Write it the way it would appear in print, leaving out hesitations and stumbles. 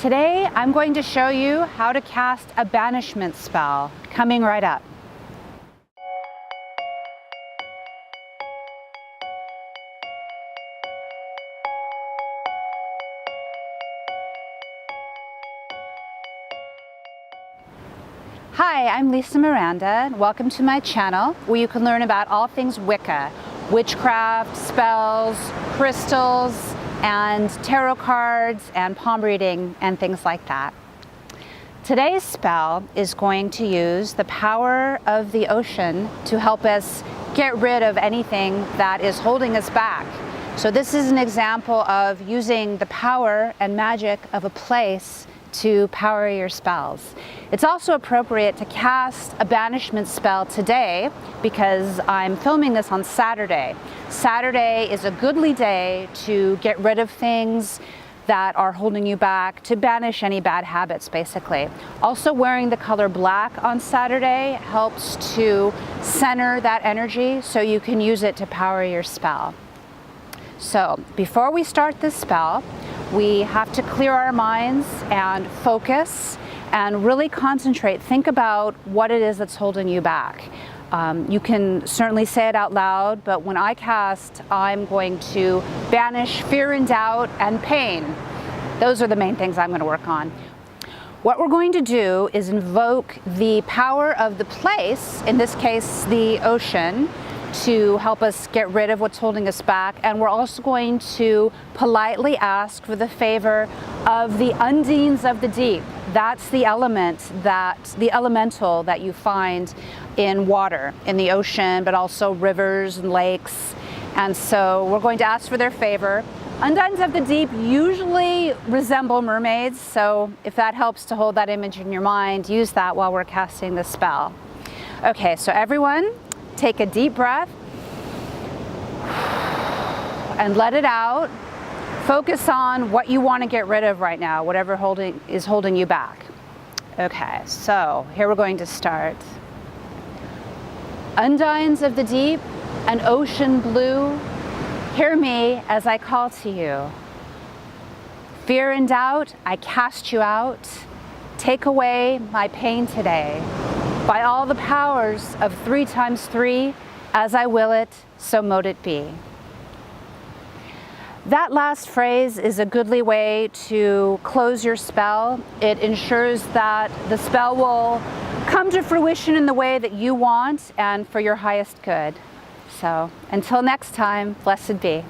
Today, I'm going to show you how to cast a banishment spell, coming right up. Hi, I'm Lisa Miranda, and welcome to my channel, where you can learn about all things Wicca, witchcraft, spells, crystals, and tarot cards, and palm reading, and things like that. Today's spell is going to use the power of the ocean to help us get rid of anything that is holding us back. So this is an example of using the power and magic of a place to power your spells. It's also appropriate to cast a banishment spell today because I'm filming this on Saturday. Saturday is a goodly day to get rid of things that are holding you back, to banish any bad habits, basically. Also, wearing the color black on Saturday helps to center that energy so you can use it to power your spell. So before we start this spell, we have to clear our minds and focus and really concentrate. Think about what it is that's holding you back. You can certainly say it out loud, but when I cast, I'm going to banish fear and doubt and pain. Those are the main things I'm going to work on. What we're going to do is invoke the power of the place, in this case the ocean, to help us get rid of what's holding us back. And we're also going to politely ask for the favor of the undines of the deep. That's the elemental that you find in water, in the ocean, but also rivers and lakes. And so we're going to ask for their favor. Undines of the deep usually resemble mermaids, so if that helps to hold that image in your mind, use that while we're casting the spell. Okay, so everyone, take a deep breath and let it out. Focus on what you want to get rid of right now, whatever is holding you back. Okay, so here we're going to start. Undines of the deep and ocean blue, hear me as I call to you. Fear and doubt, I cast you out. Take away my pain today. By all the powers of 3 times 3, as I will it, so mote it be. That last phrase is a goodly way to close your spell. It ensures that the spell will come to fruition in the way that you want and for your highest good. So until next time, blessed be.